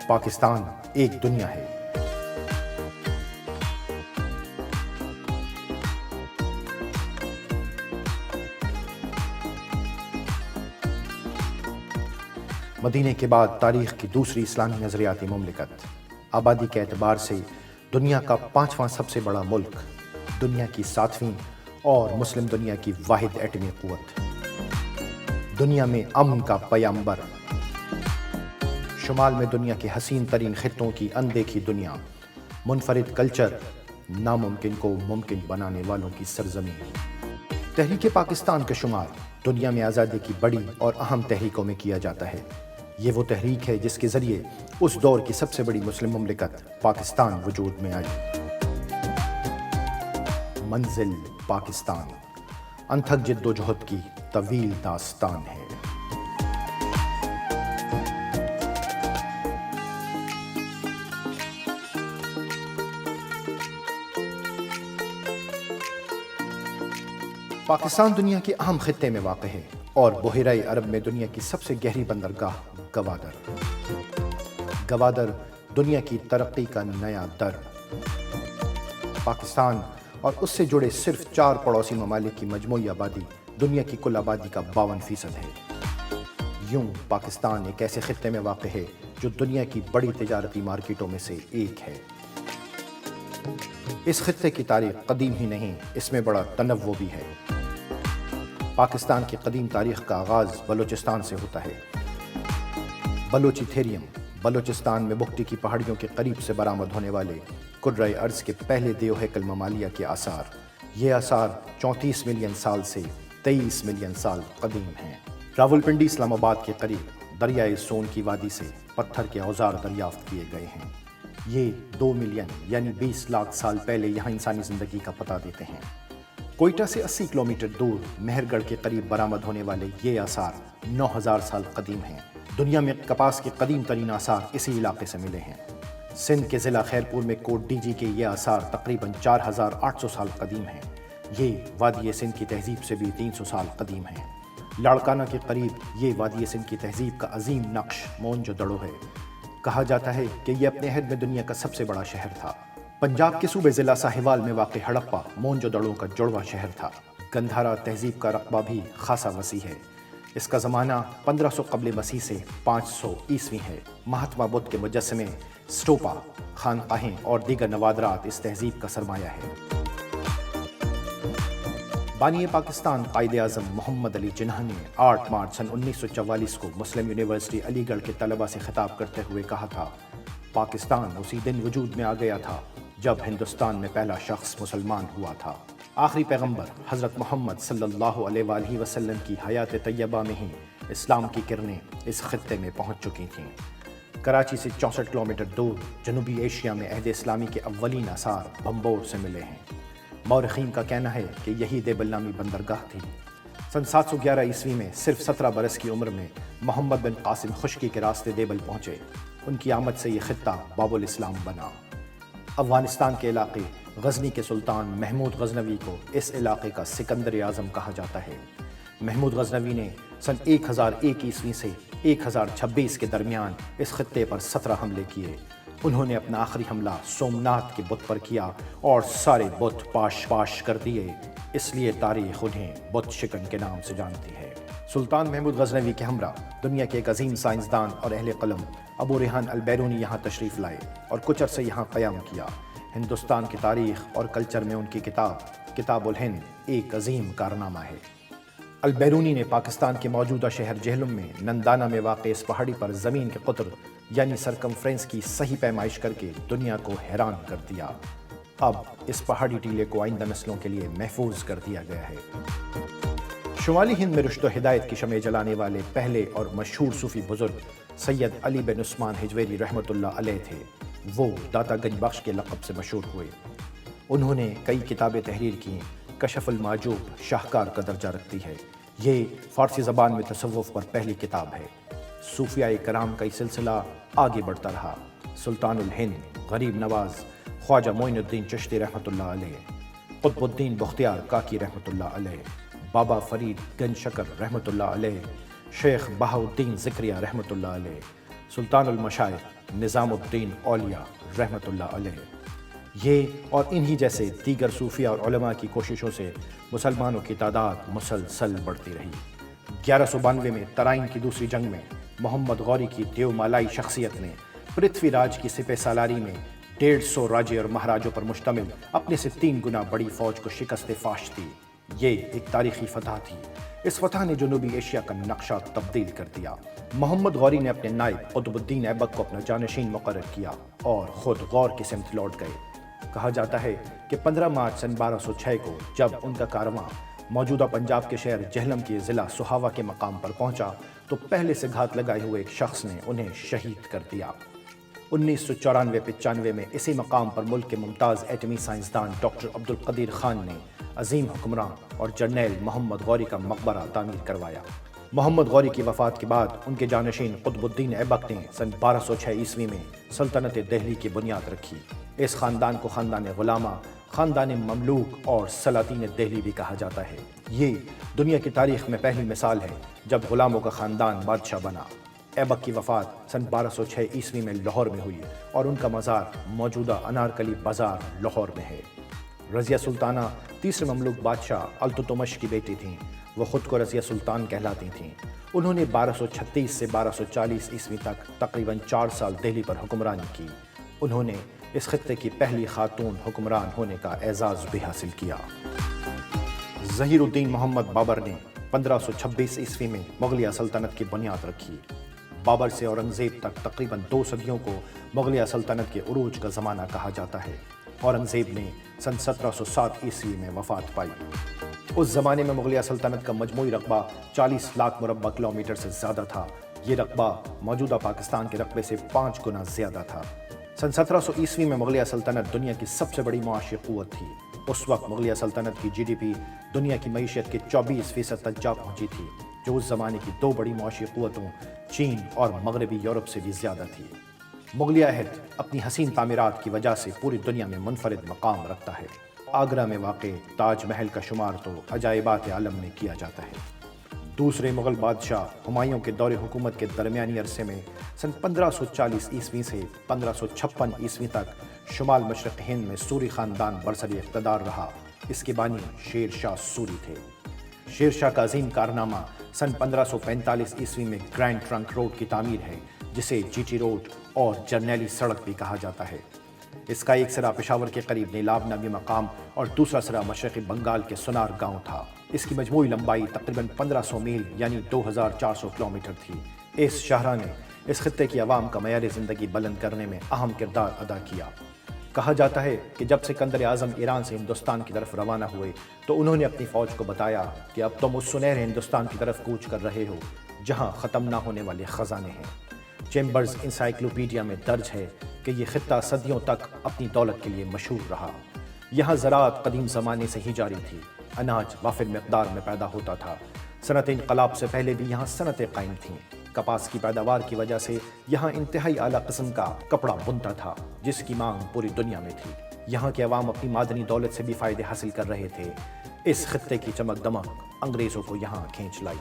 پاکستان ایک دنیا ہے۔ مدینہ کے بعد تاریخ کی دوسری اسلامی نظریاتی مملکت، آبادی کے اعتبار سے دنیا کا 5واں سب سے بڑا ملک، دنیا کی 7ویں اور مسلم دنیا کی واحد ایٹمی قوت، دنیا میں امن کا پیامبر، شمال میں دنیا کے حسین ترین خطوں کی اندیکھی دنیا، منفرد کلچر، ناممکن کو ممکن بنانے والوں کی سرزمین۔ تحریک پاکستان کا شمار دنیا میں آزادی کی بڑی اور اہم تحریکوں میں کیا جاتا ہے۔ یہ وہ تحریک ہے جس کے ذریعے اس دور کی سب سے بڑی مسلم مملکت پاکستان وجود میں آئی۔ منزل پاکستان انتھک جد و جہد کی طویل داستان ہے۔ پاکستان دنیا کے اہم خطے میں واقع ہے اور بحیرہ عرب میں دنیا کی سب سے گہری بندرگاہ گوادر دنیا کی ترقی کا نیا در۔ پاکستان اور اس سے جڑے صرف 4 پڑوسی ممالک کی مجموعی آبادی دنیا کی کل آبادی کا 52% ہے۔ یوں پاکستان ایک ایسے خطے میں واقع ہے جو دنیا کی بڑی تجارتی مارکیٹوں میں سے ایک ہے۔ اس خطے کی تاریخ قدیم ہی نہیں، اس میں بڑا تنوع بھی ہے۔ پاکستان کی قدیم تاریخ کا آغاز بلوچستان سے ہوتا ہے۔ بلوچی تھیریم، بلوچستان میں بگٹی کی پہاڑیوں کے قریب سے برآمد ہونے والے کرۂ ارض کے پہلے دیو ہیکل ممالیہ کے آثار۔ یہ آثار 34 ملین سال سے 23 ملین سال قدیم ہیں۔ راولپنڈی اسلام آباد کے قریب دریائے سون کی وادی سے پتھر کے اوزار دریافت کیے گئے ہیں۔ یہ 2 ملین یعنی 20 لاکھ سال پہلے یہاں انسانی زندگی کا پتہ دیتے ہیں۔ کوئٹہ سے 80 کلومیٹر دور مہر گڑھ کے قریب برآمد ہونے والے یہ آثار 9000 سال قدیم ہیں۔ دنیا میں کپاس کے قدیم ترین آثار اسی علاقے سے ملے ہیں۔ سندھ کے ضلع خیرپور میں کوٹ ڈی جی کے یہ آثار تقریباً 4800 سال قدیم ہیں۔ یہ وادی سندھ کی تہذیب سے بھی 300 سال قدیم ہیں۔ لاڑکانہ کے قریب یہ وادی سندھ کی تہذیب کا عظیم نقش مونجو دڑو ہے۔ کہا جاتا ہے کہ یہ اپنے عہد میں دنیا کا سب سے بڑا شہر تھا۔ پنجاب کے صوبے ضلع ساہیوال میں واقع ہڑپہ مونجو دڑو کا جڑواں شہر تھا۔ گندھارا تہذیب کا رقبہ بھی خاصا وسیع ہے۔ اس کا زمانہ 1500 قبل مسیح سے 500 عیسوی ہے۔ مہاتما بدھ کے مجسمے، اسٹوپا، خانقاہیں اور دیگر نوادرات اس تہذیب کا سرمایہ ہے۔ بانی پاکستان قائد اعظم محمد علی جناح نے 8 مارچ سن 1944 کو مسلم یونیورسٹی علی گڑھ کے طلباء سے خطاب کرتے ہوئے کہا تھا، پاکستان اسی دن وجود میں آ گیا تھا جب ہندوستان میں پہلا شخص مسلمان ہوا تھا۔ آخری پیغمبر حضرت محمد صلی اللہ علیہ وآلہ وسلم کی حیات طیبہ میں ہی اسلام کی کرنیں اس خطے میں پہنچ چکی تھیں۔ کراچی سے 64 کلومیٹر دور جنوبی ایشیا میں عہد اسلامی کے اولین آثار بھمبور سے ملے ہیں۔ مورخین کا کہنا ہے کہ یہی دیبل نامی بندرگاہ تھی۔ سن 711 عیسوی میں صرف 17 برس کی عمر میں محمد بن قاسم خشکی کے راستے دیبل پہنچے۔ ان کی آمد سے یہ خطہ باب الاسلام بنا۔ افغانستان کے علاقے غزنی کے سلطان محمود غزنوی کو اس علاقے کا سکندر اعظم کہا جاتا ہے۔ محمود غزنوی نے سن 1001 عیسوی سے 1026 کے درمیان اس خطے پر 17 حملے کیے۔ انہوں نے اپنا آخری حملہ سومناتھ کے بت پر کیا اور سارے بت پاش کر دیے، اس لیے تاریخ انہیں بت شکن کے نام سے جانتی ہے۔ سلطان محمود غزنوی کے ہمراہ دنیا کے ایک عظیم سائنسدان اور اہل قلم ابو ریحان البیرونی یہاں تشریف لائے اور کچھ عرصے یہاں قیام کیا۔ ہندوستان کی تاریخ اور کلچر میں ان کی کتاب الہند ایک عظیم کارنامہ ہے۔ البیرونی نے پاکستان کے موجودہ شہر جہلم میں نندانہ میں واقع اس پہاڑی پر زمین کے قطر یعنی سرکمفرنس کی صحیح پیمائش کر کے دنیا کو حیران کر دیا۔ اب اس پہاڑی ٹیلے کو آئندہ نسلوں کے لیے محفوظ کر دیا گیا ہے۔ شمالی ہند میں رشد و ہدایت کی شمع جلانے والے پہلے اور مشہور صوفی بزرگ سید علی بن عثمان ہجویری رحمۃ اللہ علیہ تھے۔ وہ داتا گنج بخش کے لقب سے مشہور ہوئے۔ انہوں نے کئی کتابیں تحریر کی۔ کشف المعجوب شاہکار کا درجہ رکھتی ہے۔ یہ فارسی زبان میں تصوف پر پہلی کتاب ہے۔ صوفیاء کرام کا یہ سلسلہ آگے بڑھتا رہا۔ سلطان الہند غریب نواز خواجہ معین الدین چشتی رحمۃ اللہ علیہ، قطب الدین بختیار کاکی رحمۃ اللہ علیہ، بابا فرید گنج شکر رحمۃ اللہ علیہ، شیخ بہاؤالدین ذکریہ رحمۃ اللہ علیہ، سلطان المشائخ نظام الدین اولیاء رحمۃ اللہ علیہ۔ یہ اور انہی جیسے دیگر صوفیہ اور علماء کی کوششوں سے مسلمانوں کی تعداد مسلسل بڑھتی رہی۔ 1192 میں ترائن کی دوسری جنگ میں محمد غوری کی دیو مالائی شخصیت نے پرتھوی راج کی سپہ سالاری میں 150 راجے اور مہاراجوں پر مشتمل اپنے سے 3 گنا بڑی فوج کو شکست فاش دی۔ یہ ایک تاریخی فتح تھی۔ اس فتح نے جنوبی ایشیا کا نقشہ تبدیل کر دیا۔ محمد غوری نے اپنے نائب قطب الدین ایبک کو اپنا جانشین مقرر کیا اور خود غور کی سمت لوٹ گئے۔ کہا جاتا ہے کہ 15 مارچ سن 1206 کو جب ان کا کارواں موجودہ پنجاب کے شہر جہلم کے ضلع سہاوا کے مقام پر پہنچا تو پہلے سے گھات لگائے ہوئے ایک شخص نے انہیں شہید کر دیا۔ 1994-95 میں اسی مقام پر ملک کے ممتاز ایٹمی سائنسدان ڈاکٹر عبدالقدیر خان نے عظیم حکمران اور جرنیل محمد غوری کا مقبرہ تعمیر کروایا۔ محمد غوری کی وفات کے بعد ان کے جانشین قطب الدین ایبک نے سن 1206 عیسوی میں سلطنت دہلی کی بنیاد رکھی۔ اس خاندان کو خاندان غلامہ، خاندان مملوک اور سلاطین دہلی بھی کہا جاتا ہے۔ یہ دنیا کی تاریخ میں پہلی مثال ہے جب غلاموں کا خاندان بادشاہ بنا۔ ایبک کی وفات سن 1206 عیسوی میں لاہور میں ہوئی اور ان کا مزار موجودہ انارکلی بازار لاہور میں ہے۔ رضیہ سلطانہ تیسرے مملوک بادشاہ التتمش کی بیٹی تھیں۔ وہ خود کو رضیہ سلطان کہلاتی تھیں۔ انہوں نے 1236 سے 1240 عیسوی تک تقریباً 4 سال دہلی پر حکمرانی کی۔ انہوں نے اس خطے کی پہلی خاتون حکمران ہونے کا اعزاز بھی حاصل کیا۔ ظہیر الدین محمد بابر نے 1526 عیسوی میں مغلیہ سلطنت کی بنیاد رکھی۔ بابر سے اورنگزیب تک تقریباً 2 صدیوں کو مغلیہ سلطنت کے عروج کا زمانہ کہا جاتا ہے۔ اورنگزیب نے سن 1707 عیسوی میں وفات پائی۔ اس زمانے میں مغلیہ سلطنت کا مجموعی رقبہ 40 لاکھ مربع کلومیٹر سے زیادہ تھا۔ یہ رقبہ موجودہ پاکستان کے رقبے سے 5 گنا زیادہ تھا۔ سن 1700 عیسوی میں مغلیہ سلطنت دنیا کی سب سے بڑی معاشی قوت تھی۔ اس وقت مغلیہ سلطنت کی جی ڈی پی دنیا کی معیشت کے 24% تک جا پہنچی تھی، جو اس زمانے کی 2 بڑی معاشی قوتوں چین اور مغربی یورپ سے بھی زیادہ تھی۔ مغلیہ عہد اپنی حسین تعمیرات کی وجہ سے پوری دنیا میں منفرد مقام رکھتا ہے۔ آگرہ میں واقع تاج محل کا شمار تو عجائبات عالم میں کیا جاتا ہے۔ دوسرے مغل بادشاہ ہمایوں کے دور حکومت کے درمیانی عرصے میں سن 1540 عیسوی سے 1556 عیسوی تک شمال مشرق ہند میں سوری خاندان برسر اقتدار رہا۔ اس کے بانی شیر شاہ سوری تھے۔ شیر شاہ کا عظیم کارنامہ سن 1545 عیسوی میں گرینڈ ٹرنک روڈ کی تعمیر ہے، جسے جی ٹی روڈ اور جرنیلی سڑک بھی کہا جاتا ہے۔ اس کا ایک سرا پشاور کے قریب نیلاب نامی مقام اور دوسرا سرا مشرقی بنگال کے سنار گاؤں تھا۔ اس کی مجموعی لمبائی تقریباً 1500 میل یعنی 2400 کلومیٹر تھی۔ اس شاہراہ نے اس خطے کی عوام کا معیار زندگی بلند کرنے میں اہم کردار ادا کیا۔ کہا جاتا ہے کہ جب سکندر اعظم ایران سے ہندوستان کی طرف روانہ ہوئے تو انہوں نے اپنی فوج کو بتایا کہ اب تم اس سنہرے ہندوستان کی طرف کوچ کر رہے ہو جہاں ختم نہ ہونے والے خزانے ہیں۔ چیمبرز انسائیکلوپیڈیا میں درج ہے کہ یہ خطہ صدیوں تک اپنی دولت کے لیے مشہور رہا۔ یہاں زراعت قدیم زمانے سے ہی جاری تھی۔ اناج وافر مقدار میں پیدا ہوتا تھا۔ صنعت انقلاب سے پہلے بھی یہاں صنعتیں قائم تھیں۔ کپاس کی پیداوار کی وجہ سے یہاں انتہائی اعلیٰ قسم کا کپڑا بنتا تھا، جس کی مانگ پوری دنیا میں تھی۔ یہاں کے عوام اپنی معدنی دولت سے بھی فائدے حاصل کر رہے تھے۔ اس خطے کی چمک دمک انگریزوں کو یہاں کھینچ لائی۔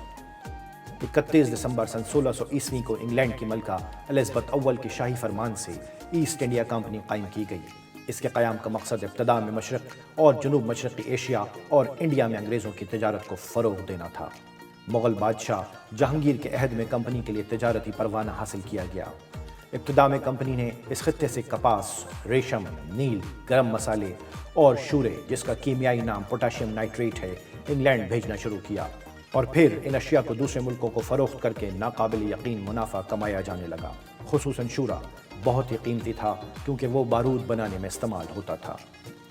31 دسمبر سن 1600 عیسوی کو انگلینڈ کی ملکہ الزبتھ اول کے شاہی فرمان سے ایسٹ انڈیا کمپنی قائم کی گئی۔ اس کے قیام کا مقصد ابتدا میں مشرق اور جنوب مشرقی ایشیا اور انڈیا میں انگریزوں کی تجارت کو فروغ دینا تھا۔ مغل بادشاہ جہانگیر کے عہد میں کمپنی کے لیے تجارتی پروانہ حاصل کیا گیا۔ ابتدا میں کمپنی نے اس خطے سے کپاس، ریشم، نیل، گرم مسالے اور شورے، جس کا کیمیائی نام پوٹاشیم نائٹریٹ ہے، انگلینڈ بھیجنا شروع کیا، اور پھر ان اشیاء کو دوسرے ملکوں کو فروخت کر کے ناقابل یقین منافع کمایا جانے لگا۔ خصوصاً شورا بہت ہی قیمتی تھا کیونکہ وہ بارود بنانے میں استعمال ہوتا تھا۔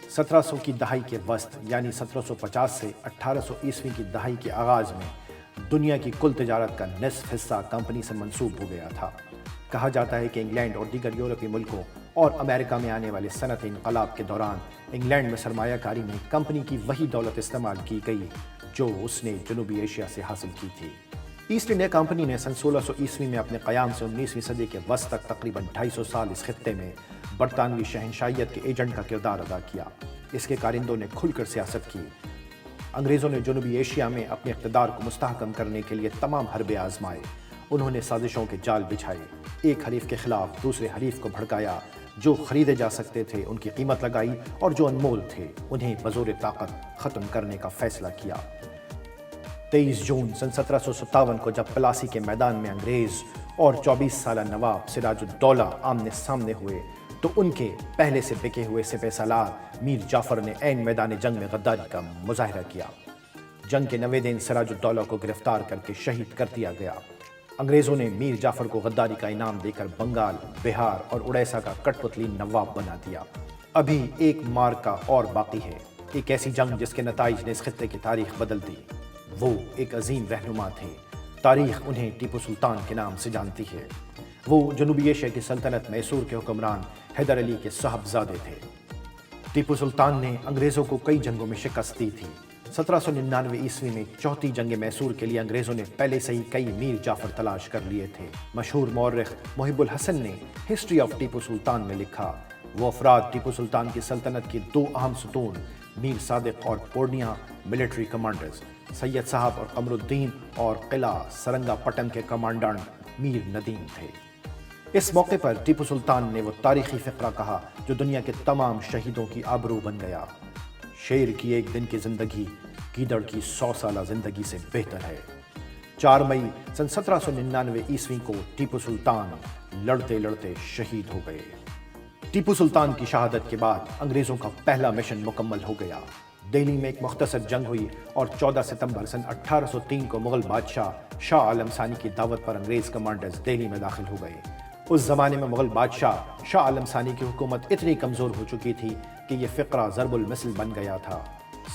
1700 کی دہائی کے وسط یعنی 1750 سے 1800 عیسوی کی دہائی کے آغاز میں دنیا کی کل تجارت کا نصف حصہ کمپنی سے منسوب ہو گیا تھا۔ کہا جاتا ہے کہ انگلینڈ اور دیگر یورپی ملکوں اور امریکہ میں آنے والے صنعتی انقلاب کے دوران انگلینڈ میں سرمایہ کاری میں کمپنی کی وہی دولت استعمال کی گئی جو اس نے جنوبی ایشیا سے حاصل کی تھی۔ ایسٹ انڈیا کمپنی نے سن 1600 عیسوی میں اپنے قیام سے 19ویں صدی کے وسط تک تقریباً 250 سال اس خطے میں برطانوی شہنشاہیت کے ایجنٹ کا کردار ادا کیا۔ اس کے کارندوں نے کھل کر سیاست کی۔ انگریزوں نے جنوبی ایشیا میں اپنے اقتدار کو مستحکم کرنے کے لیے تمام حربے آزمائے۔ انہوں نے سازشوں کے جال بچھائے۔ ایک حریف کے خلاف دوسرے حریف کو بھڑکایا، جو خریدے جا سکتے تھے ان کی قیمت لگائی اور جو انمول تھے انہیں بزور طاقت ختم کرنے کا فیصلہ کیا۔ 23 جون سن 1757 کو جب پلاسی کے میدان میں انگریز اور 24 سالہ نواب سراج الدولہ آمنے سامنے ہوئے تو ان کے پہلے سے بکے ہوئے سپہ سالار میر جعفر نے عین میدان جنگ میں غداری کا مظاہرہ کیا۔ جنگ کے 9ویں دن سراج الدولہ کو گرفتار کر کے شہید کر دیا گیا۔ انگریزوں نے میر جعفر کو غداری کا انعام دے کر بنگال، بہار اور اڑیسہ کا کٹ پتلی نواب بنا دیا۔ ابھی ایک مارکا اور باقی ہے، ایک ایسی جنگ جس کے نتائج نے اس خطے کی تاریخ بدل دی۔ وہ ایک عظیم رہنما تھے، تاریخ انہیں ٹیپو سلطان کے نام سے جانتی ہے۔ وہ جنوبی ایشیا کی سلطنت میسور کے حکمران حیدر علی کے صاحبزادے تھے۔ ٹیپو سلطان نے انگریزوں کو کئی جنگوں میں شکست دی تھی۔ 1799 عیسوی میں چوتھی جنگ میسور کے لیے انگریزوں نے پہلے سے ہی کئی میر جعفر تلاش کر لیے تھے۔ مشہور مورخ محب الحسن نے ہسٹری آف ٹیپو سلطان میں لکھا، وہ افراد ٹیپو سلطان کی سلطنت کی 2 اہم ستون میر صادق اور پورنیا ملٹری کمانڈرز، سید صاحب اور قمر الدین، اور قلعہ سرنگا پٹن کے کمانڈنٹ میر ندیم تھے۔ اس موقع پر ٹیپو سلطان نے وہ تاریخی فقرہ کہا جو دنیا کے تمام شہیدوں کی آبرو بن گیا، شیر کی ایک دن کی زندگی گیدڑ کی 100 سالہ زندگی سے بہتر ہے۔ 4 مئی سن 1799 عیسوی کو ٹیپو سلطان لڑتے لڑتے شہید ہو گئے۔ ٹیپو سلطان کی شہادت کے بعد انگریزوں کا پہلا مشن مکمل ہو گیا۔ دہلی میں ایک مختصر جنگ ہوئی اور 14 ستمبر سن 1803 کو مغل بادشاہ شاہ عالم ثانی کی دعوت پر انگریز کمانڈرز دہلی میں داخل ہو گئے۔ اس زمانے میں مغل بادشاہ شاہ عالم ثانی کی حکومت اتنی کمزور ہو چکی تھی کہ یہ فقرہ ضرب المثل بن گیا تھا،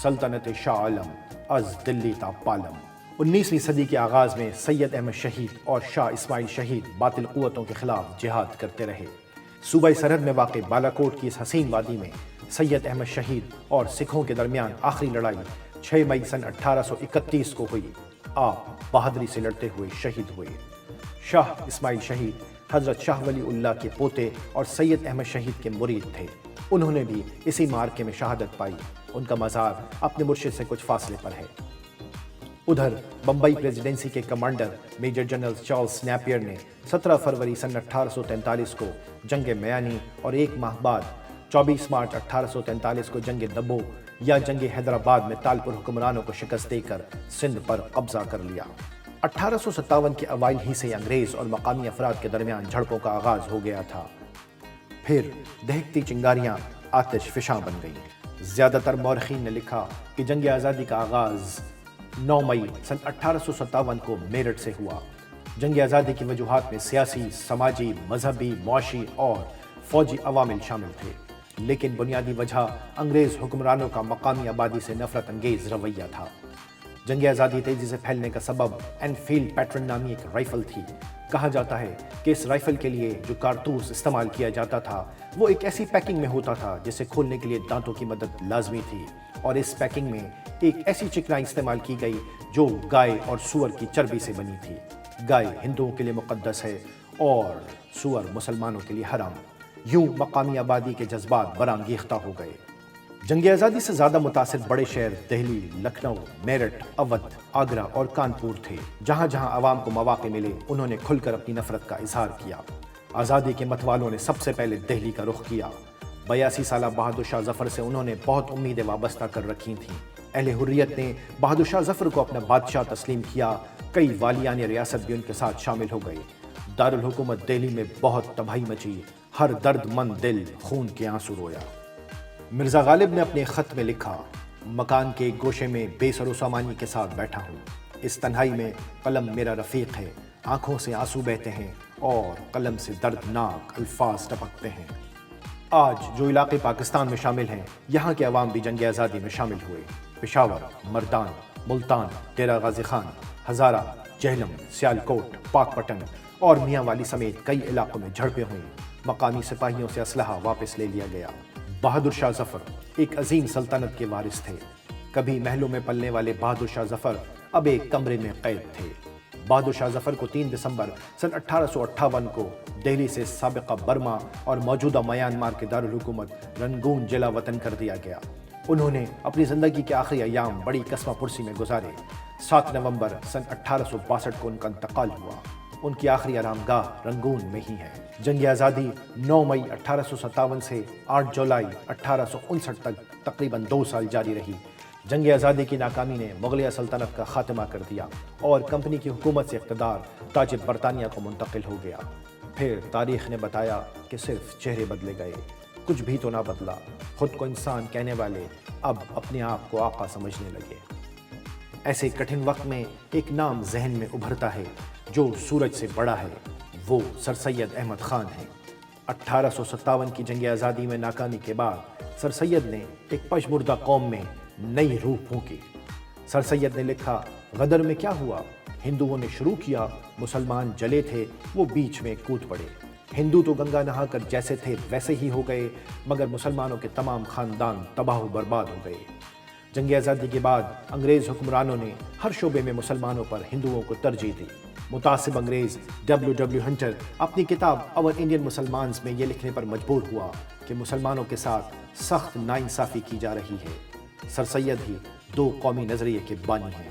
سلطنت شاہ عالم از دلی تا پالم۔ 19ویں صدی کے آغاز میں سید احمد شہید اور شاہ اسماعیل شہید باطل قوتوں کے خلاف جہاد کرتے رہے۔ صوبہ سرحد میں واقع بالاکوٹ کی اس حسین وادی میں سید احمد شہید اور سکھوں کے درمیان آخری لڑائی 6 مئی سن 1831 کو ہوئی۔ آپ بہادری سے لڑتے ہوئے شہید ہوئے۔ شاہ اسماعیل شہید حضرت شاہ ولی اللہ کے پوتے اور سید احمد شہید کے مرید تھے۔ انہوں نے بھی اسی معرکے میں شہادت پائی۔ ان کا مزار اپنے مرشد سے کچھ فاصلے پر ہے۔ ادھر بمبئی پریزیڈنسی کے commander major general Charles Napier نے 17 فروری سن 1843 کو جنگ میانی اور 1 ماہ بعد 24 مارچ 1843 کو جنگ دبو یا جنگ حیدرآباد میں تالپور حکمرانوں کو شکست دے کر سندھ پر قبضہ کر لیا۔ 1857 کے اوائل ہی سے انگریز اور مقامی افراد کے درمیان جھڑپوں کا آغاز ہو گیا تھا۔ پھر دہکتی چنگاریاں آتش فشاں بن گئیں۔ زیادہ تر مورخین نے لکھا کہ جنگ آزادی کا آغاز 9 مئی سن 1857 کو میرٹھ سے ہوا۔ جنگ آزادی کی وجوہات میں سیاسی، سماجی، مذہبی، معاشی اور فوجی عوامل شامل تھے، لیکن بنیادی وجہ انگریز حکمرانوں کا مقامی آبادی سے نفرت انگیز رویہ تھا۔ جنگ آزادی تیزی سے پھیلنے کا سبب اینفیلڈ پیٹرن نامی ایک رائفل تھی۔ کہا جاتا ہے کہ اس رائفل کے لیے جو کارتوس استعمال کیا جاتا تھا وہ ایک ایسی پیکنگ میں ہوتا تھا جسے کھولنے کے لیے دانتوں کی مدد لازمی تھی، اور اس پیکنگ میں ایک ایسی چکنائی استعمال کی گئی جو گائے اور سور کی چربی سے بنی تھی۔ گائے ہندوؤں کے لیے مقدس ہے اور سور مسلمانوں کے لیے حرام۔ یوں مقامی آبادی کے جذبات برانگیختہ ہو گئے۔ جنگ آزادی سے زیادہ متاثر بڑے شہر دہلی، لکھنؤ، میرٹھ، اودھ، آگرہ اور کانپور تھے۔ جہاں جہاں عوام کو مواقع ملے انہوں نے کھل کر اپنی نفرت کا اظہار کیا۔ آزادی کے متوالوں نے سب سے پہلے دہلی کا رخ کیا۔ 82 سالہ بہادر شاہ ظفر سے انہوں نے بہت امیدیں وابستہ کر رکھی تھیں۔ اہل حریت نے بہادر شاہ ظفر کو اپنا بادشاہ تسلیم کیا۔ کئی والیان ریاست بھی ان کے ساتھ شامل ہو گئے۔ دارالحکومت دہلی میں بہت تباہی مچی، ہر درد مند دل خون کے آنسو رویا۔ مرزا غالب نے اپنے خط میں لکھا، مکان کے ایک گوشے میں بے سر و سامانی کے ساتھ بیٹھا ہوں۔ اس تنہائی میں قلم میرا رفیق ہے، آنکھوں سے آنسو بہتے ہیں اور قلم سے دردناک الفاظ ٹپکتے ہیں۔ آج جو علاقے پاکستان میں شامل ہیں یہاں کے عوام بھی جنگ آزادی میں شامل ہوئے۔ پشاور، مردان، ملتان، ڈیرہ غازی خان، ہزارہ، جہلم، سیالکوٹ، پاک پٹن اور میاں والی سمیت کئی علاقوں میں جھڑپیں ہوئیں۔ مقامی سپاہیوں سے اسلحہ واپس لے لیا گیا۔ بہادر شاہ ظفر ایک عظیم سلطنت کے وارث تھے۔ کبھی محلوں میں پلنے والے بہادر شاہ ظفر اب ایک کمرے میں قید تھے۔ بہادر شاہ ظفر کو 3 دسمبر سن 1858 کو دہلی سے سابقہ برما اور موجودہ میانمار کے دارالحکومت رنگون جلا وطن کر دیا گیا۔ انہوں نے اپنی زندگی کے آخری ایام بڑی کسمہ پرسی میں گزارے۔ 7 نومبر سن 1862 کو ان کا انتقال ہوا۔ ان کی آخری آرام گاہ رنگون میں ہی ہے۔ جنگ آزادی 9 مئی 1857 سے 8 جولائی 1859 تک تقریباً 2 سال جاری رہی۔ جنگ آزادی کی ناکامی نے مغلیہ سلطنت کا خاتمہ کر دیا اور کمپنی کی حکومت سے اقتدار تاج برطانیہ کو منتقل ہو گیا۔ پھر تاریخ نے بتایا کہ صرف چہرے بدلے گئے، کچھ بھی تو نہ بدلا۔ خود کو انسان کہنے والے اب اپنے آپ کو آقا سمجھنے لگے۔ ایسے کٹھن وقت میں ایک نام ذہن میں ابھرتا ہے جو سورج سے بڑا ہے، وہ سر سید احمد خان ہے۔ 1857 کی جنگ آزادی میں ناکامی کے بعد سر سید نے ایک پشمردہ قوم میں نئی روح پھونکی۔ سر سید نے لکھا، غدر میں کیا ہوا؟ ہندوؤں نے شروع کیا، مسلمان جلے تھے، وہ بیچ میں کود پڑے۔ ہندو تو گنگا نہا کر جیسے تھے ویسے ہی ہو گئے، مگر مسلمانوں کے تمام خاندان تباہ و برباد ہو گئے۔ جنگ آزادی کے بعد انگریز حکمرانوں نے ہر شعبے میں مسلمانوں پر ہندوؤں کو ترجیح دی۔ متعصب انگریز ڈبلیو ہنٹر اپنی کتاب اور انڈین مسلمانز میں یہ لکھنے پر مجبور ہوا کہ مسلمانوں کے ساتھ سخت ناانصافی کی جا رہی ہے۔ سر سید ہی 2 قومی نظریے کے بانی ہیں۔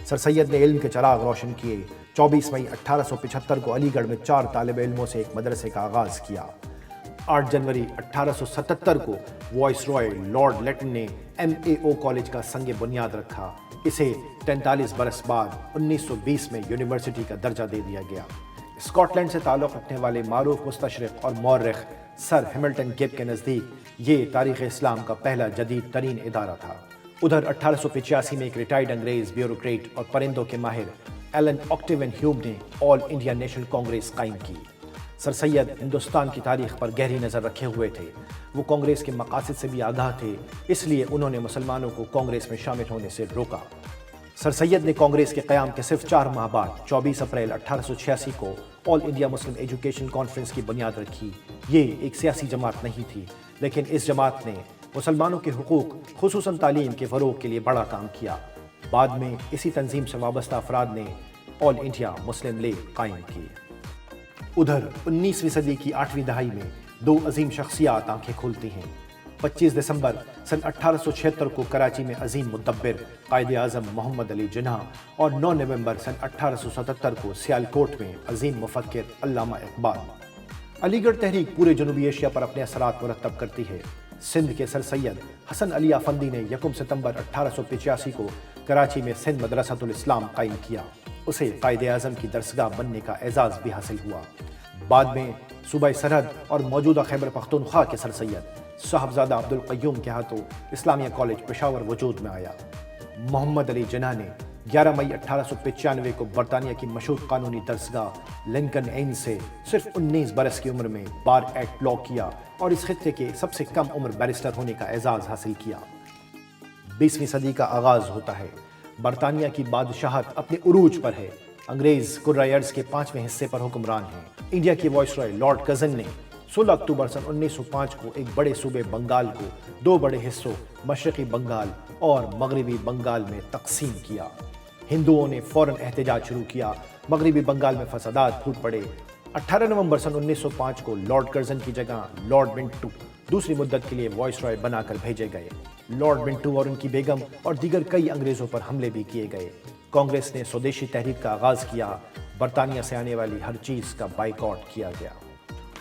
سر سید نے علم کے چراغ روشن کیے۔ 24 مئی 1875 کو علی گڑھ میں 4 طالب علموں سے ایک مدرسے کا آغاز کیا۔ 8 جنوری 1877 کو وائس رائے لارڈ لیٹن نے MAO کالج کا سنگ بنیاد رکھا۔ اسے 43 برس بعد 1920 میں یونیورسٹی کا درجہ دے دیا گیا۔ اسکاٹ لینڈ سے تعلق رکھنے والے معروف مستشرق اور مورخ سر ہیملٹن گیب کے نزدیک یہ تاریخ اسلام کا پہلا جدید ترین ادارہ تھا۔ ادھر 1885 میں ایک ریٹائرڈ انگریز بیوروکریٹ اور پرندوں کے ماہر ایلن آکٹیون ہیوم نے آل انڈیا نیشنل کانگریس قائم کی۔ سر سید ہندوستان کی تاریخ پر گہری نظر رکھے ہوئے تھے۔ وہ کانگریس کے مقاصد سے بھی آگاہ تھے، اس لیے انہوں نے مسلمانوں کو کانگریس میں شامل ہونے سے روکا۔ سر سید نے کانگریس کے قیام کے صرف 4 ماہ بعد 24 اپریل 1886 کو آل انڈیا مسلم ایجوکیشن کانفرنس کی بنیاد رکھی۔ یہ ایک سیاسی جماعت نہیں تھی، لیکن اس جماعت نے مسلمانوں کے حقوق خصوصاً تعلیم کے فروغ کے لیے بڑا کام کیا۔ بعد میں اسی تنظیم سے وابستہ افراد نے آل انڈیا مسلم لیگ قائم کی۔ ادھر 19ویں صدی کی 8ویں دہائی میں 2 عظیم شخصیات آنکھیں کھولتی ہیں۔ 25 دسمبر سن 1876 کو کراچی میں عظیم مدبر قائد اعظم محمد علی جناح اور 9 نومبر سن 1877 کو سیالکوٹ میں عظیم مفکر علامہ اقبال۔ علی گڑھ تحریک پورے جنوبی ایشیا پر اپنے اثرات مرتب کرتی ہے۔ سندھ کے سر سید حسن علی افندی نے 1 ستمبر 1885 کو کراچی میں سندھ مدرسۃ الاسلام قائم کیا۔ اسے قائد اعظم کی درسگاہ بننے کا اعزاز بھی حاصل ہوا۔ بعد میں صوبہ سرحد اور موجودہ خیبر پختونخوا کے سر سید صاحبزادہ عبدالقیوم کے ہاتھوں اسلامیہ کالج پشاور وجود میں آیا۔ محمد علی جناح نے 11 مئی 1895 کو برطانیہ کی مشہور قانونی درسگاہ لنکن اینڈ سے صرف 19 برس کی عمر میں بار ایکٹ لا کیا اور اس خطے کے سب سے کم عمر بیرسٹر ہونے کا اعزاز حاصل کیا۔ 20ویں صدی کا آغاز ہوتا ہے۔ برطانیہ کی بادشاہت اپنے عروج پر ہے۔ انگریز کرۂ ارض کے 5ویں حصے پر حکمران ہیں۔ انڈیا کی وائس رائے لارڈ کرزن نے 16 اکتوبر سن 1905 کو ایک بڑے صوبے بنگال کو 2 بڑے حصوں مشرقی بنگال اور مغربی بنگال میں تقسیم کیا۔ ہندوؤں نے فوراً احتجاج شروع کیا۔ مغربی بنگال میں فسادات پھوٹ پڑے۔ 18 نومبر سن 1905 کو لارڈ کرزن کی جگہ لارڈ منٹو دوسری مدت کے لیے وائس رائے بنا کر بھیجے گئے۔ لارڈ منٹو اور ان کی بیگم اور دیگر کئی انگریزوں پر حملے بھی کیے گئے۔ کانگریس نے سودیشی تحریک کا آغاز کیا۔ برطانیہ سے آنے والی ہر چیز کا بائیکاٹ کیا گیا۔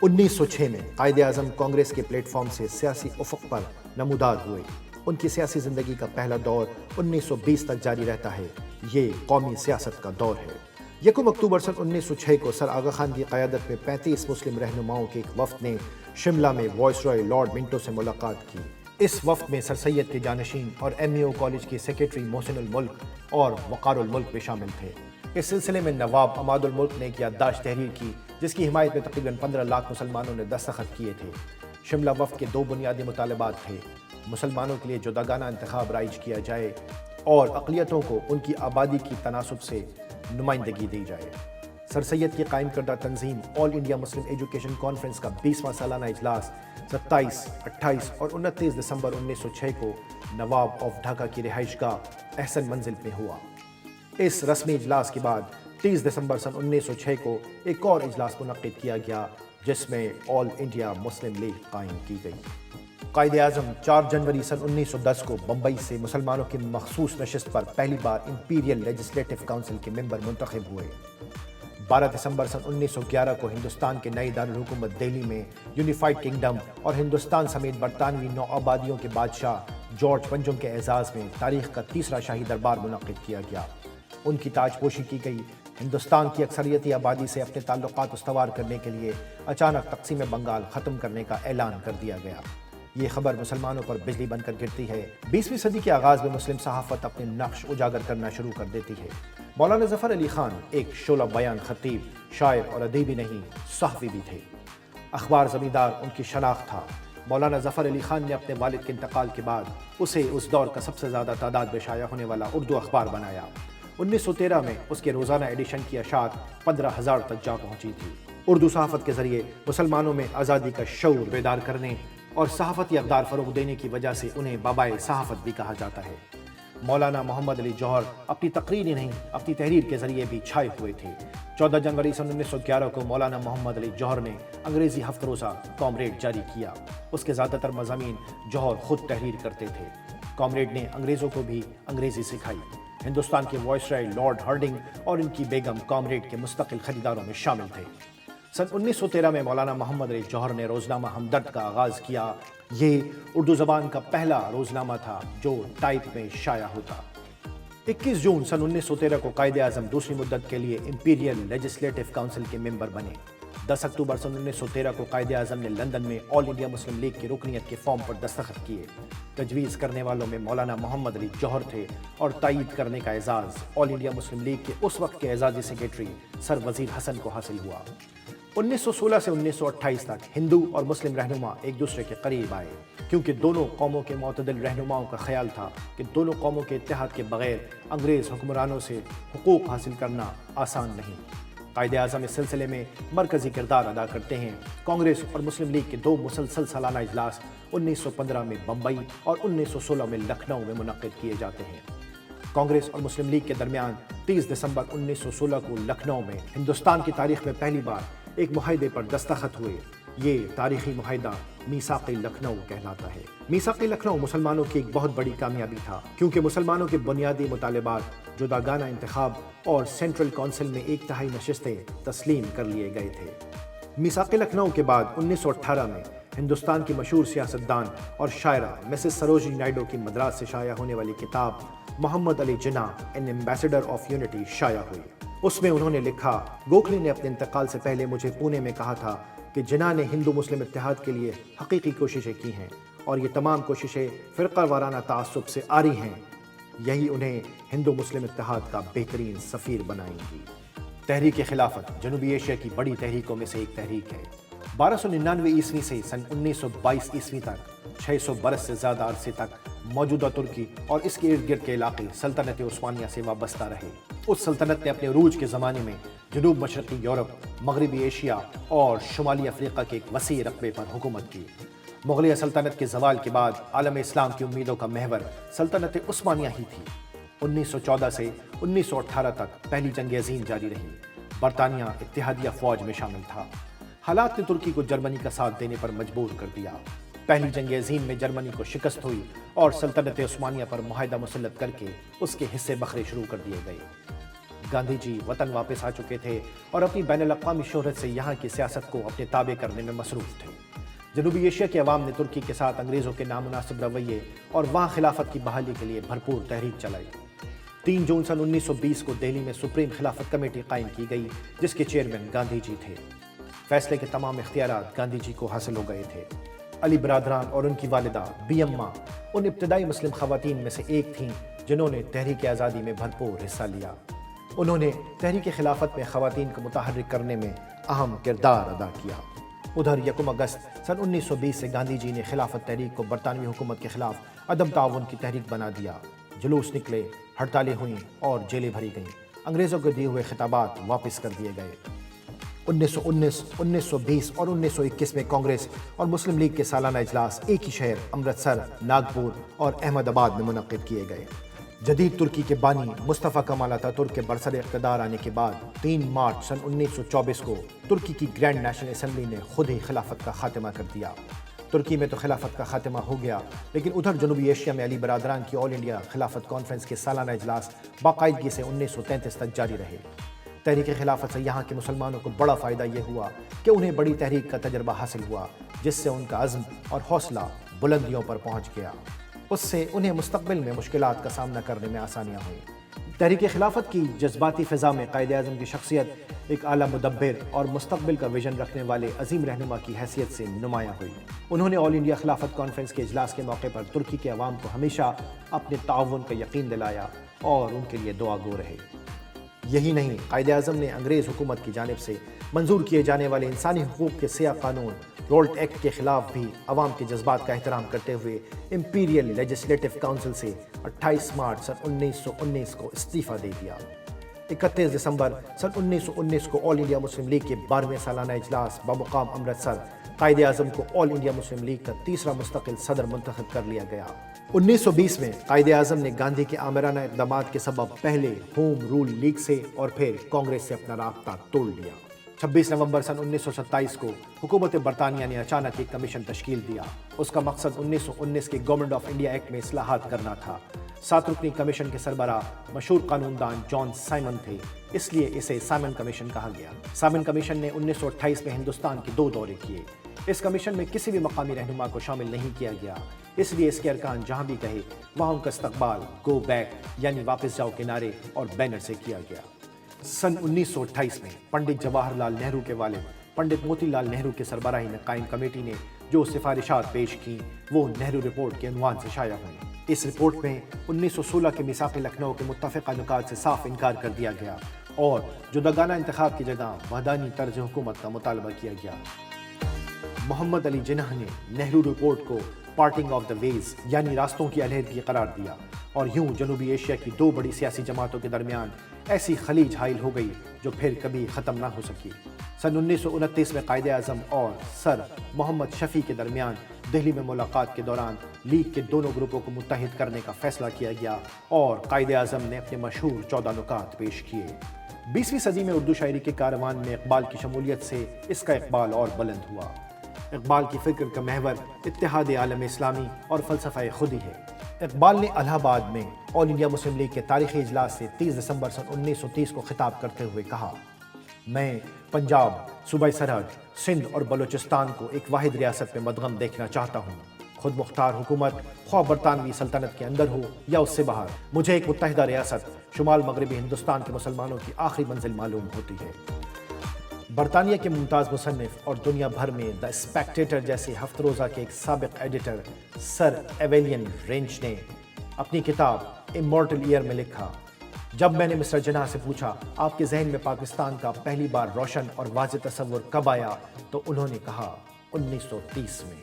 1906 میں قائد اعظم کانگریس کے پلیٹ فارم سے سیاسی افق پر نمودار ہوئے۔ ان کی سیاسی زندگی کا پہلا دور 1920 تک جاری رہتا ہے۔ یہ قومی سیاست کا دور ہے۔ 1 اکتوبر سن 1906 کو سر آغا خان کی قیادت میں 35 مسلم رہنماؤں کے ایک وفد نے شملہ میں وائس رائے لارڈ منٹو سے ملاقات کی۔ اس وفد میں سر سید کے جانشین اور MAO کالج کے سیکریٹری محسن الملک اور وقار الملک بھی شامل تھے۔ اس سلسلے میں نواب عماد الملک نے ایک یادداشت تحریر کی جس کی حمایت میں تقریباً 15 لاکھ مسلمانوں نے دستخط کیے تھے۔ شملہ وفد کے 2 بنیادی مطالبات تھے۔ مسلمانوں کے لیے جداگانہ انتخاب رائج کیا جائے اور اقلیتوں کو ان کی آبادی کی تناسب سے نمائندگی دی جائے۔ سر سید کی قائم کردہ تنظیم آل انڈیا مسلم ایجوکیشن کانفرنس کا 20واں سالانہ اجلاس 27، 28 اور 29 دسمبر 1906 کو نواب آف ڈھاکہ کی رہائش گاہ احسن منزل میں ہوا۔ اس رسمی اجلاس کے بعد 30 دسمبر سن 1906 کو ایک اور اجلاس منعقد کیا گیا جس میں آل انڈیا مسلم لیگ قائم کی گئی۔ قائد اعظم 4 جنوری سن 1910 کو بمبئی سے مسلمانوں کی مخصوص نشست پر پہلی بار امپیریل لیجسلیٹو کونسل کے ممبر منتخب ہوئے۔ 12 دسمبر سن 1911 کو ہندوستان کے نئے دارالحکومت دہلی میں یونیفائڈ کنگڈم اور ہندوستان سمیت برطانوی نو آبادیوں کے بادشاہ جارج پنجم کے اعزاز میں تاریخ کا تیسرا شاہی دربار منعقد کیا گیا۔ ان کی تاج پوشی کی گئی۔ ہندوستان کی اکثریتی آبادی سے اپنے تعلقات استوار کرنے کے لیے اچانک تقسیم بنگال ختم کرنے کا اعلان کر دیا گیا۔ یہ خبر مسلمانوں پر بجلی بن کر گرتی ہے۔ 20ویں صدی کے آغاز میں مسلم صحافت اپنے نقش اجاگر کرنا شروع کر دیتی ہے۔ مولانا ظفر علی خان ایک شعلہ بیان خطیب، شاعر اور ادیب نہیں، صحافی بھی تھے۔ اخبار زمیندار ان کی شناخت تھا۔ مولانا ظفر علی خان نے اپنے والد کے انتقال کے بعد اسے اس دور کا سب سے زیادہ تعداد میں شائع ہونے والا اردو اخبار بنایا۔ 1913 میں اس کے روزانہ ایڈیشن کی اشاعت 15,000 تک جا پہنچی تھی۔ اردو صحافت کے ذریعے مسلمانوں میں آزادی کا شعور بیدار کرنے اور صحافتی اقدار فروغ دینے کی وجہ سے انہیں بابائے صحافت بھی کہا جاتا ہے۔ مولانا محمد علی جوہر اپنی تقریر ہی نہیں، اپنی تحریر کے ذریعے بھی چھائے ہوئے تھے۔ 14 جنوری سن 1911 کو مولانا محمد علی جوہر نے انگریزی ہفت روزہ کامریڈ جاری کیا۔ اس کے زیادہ تر مضامین جوہر خود تحریر کرتے تھے۔ کامریڈ نے انگریزوں کو بھی انگریزی سکھائی۔ ہندوستان کے وائسرائے لارڈ ہارڈنگ اور ان کی بیگم کامریڈ کے مستقل خریداروں میں شامل تھے۔ سن 1913 میں مولانا محمد علی جوہر نے روزنامہ ہمدرد کا آغاز کیا۔ یہ اردو زبان کا پہلا روزنامہ تھا جو ٹائپ میں شائع ہوتا۔ 21 جون سن 1913 کو قائد اعظم دوسری مدت کے لیے امپیریل لیجسلیٹو کونسل کے ممبر بنے۔ 10 اکتوبر سن 1913 کو قائد اعظم نے لندن میں آل انڈیا مسلم لیگ کی رکنیت کے فارم پر دستخط کیے۔ تجویز کرنے والوں میں مولانا محمد علی جوہر تھے اور تائید کرنے کا اعزاز آل انڈیا مسلم لیگ کے اس وقت کے اعزازی سیکریٹری سر وزیر حسن کو حاصل ہوا۔ 1916 سے 1928 تک ہندو اور مسلم رہنما ایک دوسرے کے قریب آئے، کیونکہ دونوں قوموں کے معتدل رہنماؤں کا خیال تھا کہ دونوں قوموں کے اتحاد کے بغیر انگریز حکمرانوں سے حقوق حاصل کرنا آسان نہیں۔ قائد اعظم اس سلسلے میں مرکزی کردار ادا کرتے ہیں۔ کانگریس اور مسلم لیگ کے 2 مسلسل سالانہ اجلاس 1915 میں بمبئی اور 1916 میں لکھنؤ میں منعقد کیے جاتے ہیں۔ کانگریس اور مسلم لیگ کے درمیان 30 دسمبر 1916 کو لکھنؤ میں ہندوستان کی تاریخ میں پہلی بار ایک معاہدے پر دستخط ہوئے۔ یہ تاریخی معاہدہ میثاق لکھنؤ کہلاتا ہے۔ میثاق لکھنؤ مسلمانوں کی ایک بہت بڑی کامیابی تھا، کیونکہ مسلمانوں کے بنیادی مطالبات، جداگانہ انتخاب اور سینٹرل کونسل میں 1/3 نشستیں تسلیم کر لیے گئے تھے۔ میثاق لکھنؤ کے بعد 1918 میں ہندوستان کی مشہور سیاستدان اور شاعرہ مسز سروجنی نائیڈو کی مدراس سے شائع ہونے والی کتاب محمد Ali Jinnah N ambassador of unity شائع ہوئی۔ اس میں انہوں نے لکھا، گوکھلے نے اپنے انتقال سے پہلے مجھے پونے میں کہا تھا کہ جناح نے ہندو مسلم اتحاد کے لیے حقیقی کوششیں کی ہیں اور یہ تمام کوششیں فرقہ وارانہ تعصب سے عاری ہیں۔ یہی انہیں ہندو مسلم اتحاد کا بہترین سفیر بنائیں گی۔ تحریک خلافت جنوبی ایشیا کی بڑی تحریکوں میں سے ایک تحریک ہے۔ 1299 عیسوی سے سن 1922 عیسوی تک 600 برس سے زیادہ عرصے تک موجودہ ترکی اور اس کے ارد گرد کے علاقے سلطنت عثمانیہ سے وابستہ رہے۔ اس سلطنت نے اپنے عروج کے زمانے میں جنوب مشرقی یورپ، مغربی ایشیا اور شمالی افریقہ کے ایک وسیع رقبے پر حکومت کی۔ مغلیہ سلطنت کے زوال کے بعد عالم اسلام کی امیدوں کا محور سلطنت عثمانیہ ہی تھی۔ 1914 سے 1918 تک پہلی جنگ عظیم جاری رہی۔ برطانیہ اتحادیہ فوج میں شامل تھا۔ حالات نے ترکی کو جرمنی کا ساتھ دینے پر مجبور کر دیا۔ پہلی جنگ عظیم میں جرمنی کو شکست ہوئی اور سلطنت عثمانیہ پر معاہدہ مسلط کر کے اس کے حصے بکھرے شروع کر دیے گئے۔ گاندھی جی وطن واپس آ چکے تھے اور اپنی بین الاقوامی شہرت سے یہاں کی سیاست کو اپنے تابع کرنے میں مصروف تھے۔ جنوبی ایشیا کے عوام نے ترکی کے ساتھ انگریزوں کے نامناسب رویے اور وہاں خلافت کی بحالی کے لیے بھرپور تحریک چلائی۔ 3 جون سن 1920 کو دہلی میں سپریم خلافت کمیٹی قائم کی گئی، جس کے چیئرمین گاندھی جی تھے۔ فیصلے کے تمام اختیارات گاندھی جی کو حاصل ہو گئے تھے۔ علی برادران اور ان کی والدہ بی اماں ان ابتدائی مسلم خواتین میں سے ایک تھیں جنہوں نے تحریک آزادی میں بھرپور حصہ لیا۔ انہوں نے تحریک خلافت میں خواتین کو متحرک کرنے میں اہم کردار ادا کیا۔ ادھر 1 اگست سن 1920 سے گاندھی جی نے خلافت تحریک کو برطانوی حکومت کے خلاف عدم تعاون کی تحریک بنا دیا۔ جلوس نکلے، ہڑتالیں ہوئیں اور جیلیں بھری گئیں۔ انگریزوں کو دیے ہوئے خطابات واپس کر دیے گئے۔ 1919، 1920 اور 1921 میں کانگریس اور مسلم لیگ کے سالانہ اجلاس ایک ہی شہر امرتسر، ناگپور اور احمد آباد میں منعقد کیے گئے۔ جدید ترکی کے بانی مصطفیٰ کمال اتاترک کے برسر اقتدار آنے کے بعد 3 مارچ سن 1924 کو ترکی کی گرینڈ نیشنل اسمبلی نے خود ہی خلافت کا خاتمہ کر دیا۔ ترکی میں تو خلافت کا خاتمہ ہو گیا، لیکن ادھر جنوبی ایشیا میں علی برادران کی آل انڈیا خلافت کانفرنس کے سالانہ اجلاس باقاعدگی سے 1933 تک جاری رہے۔ تحریک خلافت سے یہاں کے مسلمانوں کو بڑا فائدہ یہ ہوا کہ انہیں بڑی تحریک کا تجربہ حاصل ہوا، جس سے ان کا عزم اور حوصلہ بلندیوں پر پہنچ گیا۔ اس سے انہیں مستقبل میں مشکلات کا سامنا کرنے میں آسانیاں ہوئیں۔ تحریک خلافت کی جذباتی فضا میں قائد اعظم کی شخصیت ایک اعلیٰ مدبر اور مستقبل کا ویژن رکھنے والے عظیم رہنما کی حیثیت سے نمایاں ہوئی۔ انہوں نے آل انڈیا خلافت کانفرنس کے اجلاس کے موقع پر ترکی کے عوام کو ہمیشہ اپنے تعاون کا یقین دلایا اور ان کے لیے دعا گو رہے۔ یہی نہیں، قائد اعظم نے انگریز حکومت کی جانب سے منظور کیے جانے والے انسانی حقوق کے سیاہ قانون رولٹ ایکٹ کے خلاف بھی عوام کے جذبات کا احترام کرتے ہوئے امپیریل لیجسلیٹو کونسل سے 28 مارچ سن 1919 کو استعفیٰ دے دیا۔ 31 دسمبر سن 1919 کو آل انڈیا مسلم لیگ کے 12ویں سالانہ اجلاس بمقام امرتسر قائد اعظم کو آل انڈیا مسلم لیگ کا تیسرا مستقل صدر منتخب کر لیا گیا۔ 1920 میں قائد اعظم نے گاندھی کے آمرانہ اقدامات کے سبب پہلے ہوم رول لیگ سے اور پھر کانگریس سے اپنا رابطہ توڑ لیا۔ 26 نومبر سن 1927 کو حکومت برطانیہ نے اچانک ایک کمیشن تشکیل دیا۔ اس کا مقصد 1919 کے گورنمنٹ آف انڈیا ایکٹ میں اصلاحات کرنا تھا۔ 7 رکنی کمیشن کے سربراہ مشہور قانون دان جان سائمن تھے، اس لیے اسے سائمن کمیشن کہا گیا۔ سائمن کمیشن نے 1928 میں ہندوستان کے 2 دورے کیے۔ اس کمیشن میں کسی بھی مقامی رہنما کو شامل نہیں کیا گیا، اس لیے اس کے ارکان جہاں بھی کہے وہاں ان کا استقبال گو بیک یعنی واپس جاؤ کے نعرے اور بینر سے کیا گیا۔ سن 1928 میں پنڈت جواہر لال نہرو کے والد پنڈت موتی لال نہرو کے سربراہی میں قائم کمیٹی نے جو سفارشات پیش کی وہ نہرو رپورٹ کے عنوان سے شائع ہوئیں۔ اس رپورٹ میں 1916 کے میثاق لکھنؤ کے متفقہ نکات سے صاف انکار کر دیا گیا اور جداگانہ انتخاب کی جگہ وحدانی طرز حکومت کا مطالبہ کیا گیا۔ محمد علی جناح نے نہرو رپورٹ کو پارٹنگ آف دا ویز یعنی راستوں کی علیحدگی قرار دیا اور یوں جنوبی ایشیا کی 2 بڑی سیاسی جماعتوں کے درمیان ایسی خلیج حائل ہو گئی جو پھر کبھی ختم نہ ہو سکی۔ سن 1929 میں قائد اعظم اور سر محمد شفیع کے درمیان دہلی میں ملاقات کے دوران لیگ کے دونوں گروپوں کو متحد کرنے کا فیصلہ کیا گیا اور قائد اعظم نے اپنے مشہور 14 نکات پیش کیے۔ 20ویں صدی میں اردو شاعری کے کاروان میں اقبال کی شمولیت سے اس کا اقبال اور بلند ہوا۔ اقبال کی فکر کا محور اتحاد عالم اسلامی اور فلسفہ خودی ہے۔ اقبال نے الہ آباد میں آل انڈیا مسلم لیگ کے تاریخی اجلاس سے 30 دسمبر سن 1930 کو خطاب کرتے ہوئے کہا، میں پنجاب، صوبہ سرحد، سندھ اور بلوچستان کو ایک واحد ریاست میں مدغم دیکھنا چاہتا ہوں۔ خود مختار حکومت خواہ برطانوی سلطنت کے اندر ہو یا اس سے باہر، مجھے ایک متحدہ ریاست شمال مغربی ہندوستان کے مسلمانوں کی آخری منزل معلوم ہوتی ہے۔ برطانیہ کے ممتاز مصنف اور دنیا بھر میں دا اسپیکٹیٹر جیسے ہفت روزہ کے ایک سابق ایڈیٹر سر ایویلین رینچ نے اپنی کتاب امورٹل ایئر میں لکھا، جب میں نے مسٹر جناح سے پوچھا آپ کے ذہن میں پاکستان کا پہلی بار روشن اور واضح تصور کب آیا تو انہوں نے کہا 1930 میں۔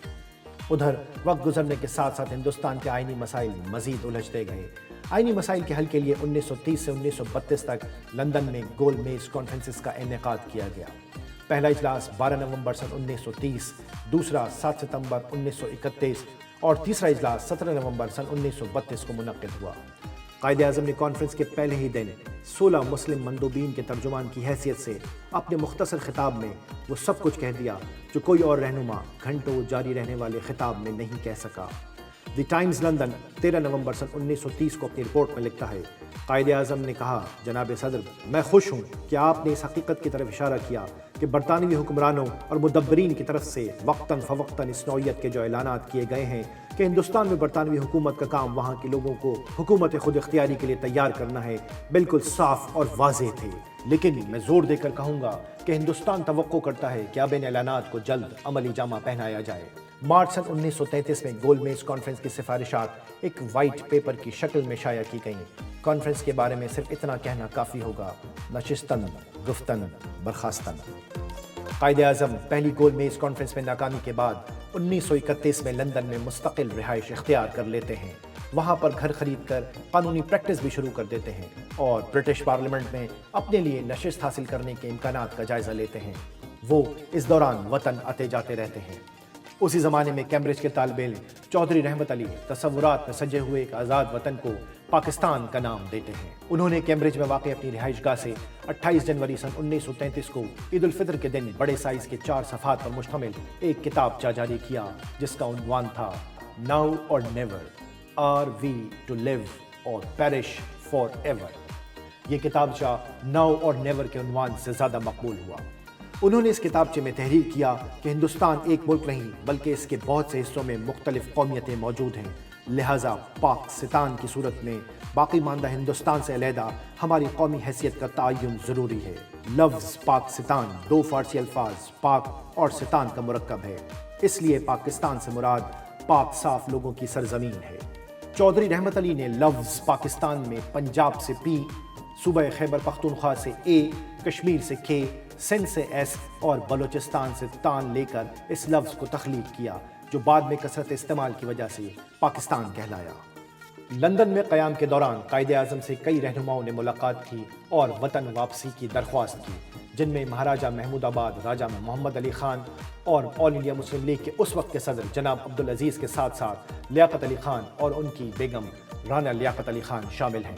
ادھر وقت گزرنے کے ساتھ ساتھ ہندوستان کے آئینی مسائل مزید الجھتے گئے۔ آئینی مسائل کے حل کے لیے 1930 سے 1932 تک لندن میں گول میز کانفرنسز کا انعقاد کیا گیا۔ پہلا اجلاس 12 نومبر سن 1930، دوسرا 7 ستمبر 1931 اور تیسرا اجلاس 17 نومبر سن 1932 کو منعقد ہوا۔ قائد اعظم نے کانفرنس کے پہلے ہی دن 16 مسلم مندوبین کے ترجمان کی حیثیت سے اپنے مختصر خطاب میں وہ سب کچھ کہہ دیا جو کوئی اور رہنما گھنٹوں جاری رہنے والے خطاب میں نہیں کہہ سکا۔ دی ٹائمز لندن 13 نومبر سن 1930 کو اپنی رپورٹ میں لکھتا ہے، قائد اعظم نے کہا، جناب صدر، میں خوش ہوں کہ آپ نے اس حقیقت کی طرف اشارہ کیا کہ برطانوی حکمرانوں اور مدبرین کی طرف سے وقتاً فوقتاً اس نوعیت کے جو اعلانات کیے گئے ہیں کہ ہندوستان میں برطانوی حکومت کا کام وہاں کے لوگوں کو حکومت خود اختیاری کے لیے تیار کرنا ہے، بالکل صاف اور واضح تھے۔ لیکن میں زور دے کر کہوں گا کہ ہندوستان توقع کرتا ہے کہ اب ان اعلانات کو جلد عملی جامہ پہنایا جائے۔ مارچ سن 1933 میں گول میز کانفرنس کی سفارشات ایک وائٹ پیپر کی شکل میں شائع کی گئیں۔ کانفرنس کے بارے میں صرف اتنا کہنا کافی ہوگا، نشستن، گفتن، برخاستن۔ قائد اعظم پہلی گول میز کانفرنس میں ناکامی کے بعد 1931 میں لندن میں مستقل رہائش اختیار کر لیتے ہیں۔ وہاں پر گھر خرید کر قانونی پریکٹس بھی شروع کر دیتے ہیں اور برٹش پارلیمنٹ میں اپنے لیے نشست حاصل کرنے کے امکانات کا جائزہ لیتے ہیں۔ وہ اس دوران وطن آتے جاتے رہتے ہیں۔ اسی زمانے میں کیمبرج کے طالب علم چودھری رحمت علی تصورات میں سجے ہوئے ایک آزاد وطن کو پاکستان کا نام دیتے ہیں۔ انہوں نے کیمبرج میں واقع اپنی رہائش گاہ سے 28 جنوری سن 1933 کو عید الفطر کے دن بڑے سائز کے 4 صفحات پر مشتمل ایک کتابچہ جاری کیا جس کا عنوان تھا ناؤ اور نیور، آر وی ٹو لیو اور پیرش فار ایور۔ یہ کتابچہ ناؤ اور نیور کے عنوان سے زیادہ مقبول ہوا۔ انہوں نے اس کتابچے میں تحریر کیا کہ ہندوستان ایک ملک نہیں بلکہ اس کے بہت سے حصوں میں مختلف قومیتیں موجود ہیں، لہٰذا پاکستان کی صورت میں باقی ماندہ ہندوستان سے علیحدہ ہماری قومی حیثیت کا تعین ضروری ہے۔ لفظ پاکستان دو فارسی الفاظ پاک اور ستان کا مرکب ہے، اس لیے پاکستان سے مراد پاک صاف لوگوں کی سرزمین ہے۔ چودھری رحمت علی نے لفظ پاکستان میں پنجاب سے پی، صوبہ خیبر پختونخوا سے اے، کشمیر سے کے، سندھ سے ایس اور بلوچستان سے تان لے کر اس لفظ کو تخلیق کیا، جو بعد میں کثرت استعمال کی وجہ سے پاکستان کہلایا۔ لندن میں قیام کے دوران قائد اعظم سے کئی رہنماؤں نے ملاقات کی اور وطن واپسی کی درخواست کی، جن میں مہاراجہ محمود آباد راجہ محمد علی خان اور آل انڈیا مسلم لیگ کے اس وقت کے صدر جناب عبدالعزیز کے ساتھ ساتھ لیاقت علی خان اور ان کی بیگم رانا لیاقت علی خان شامل ہیں۔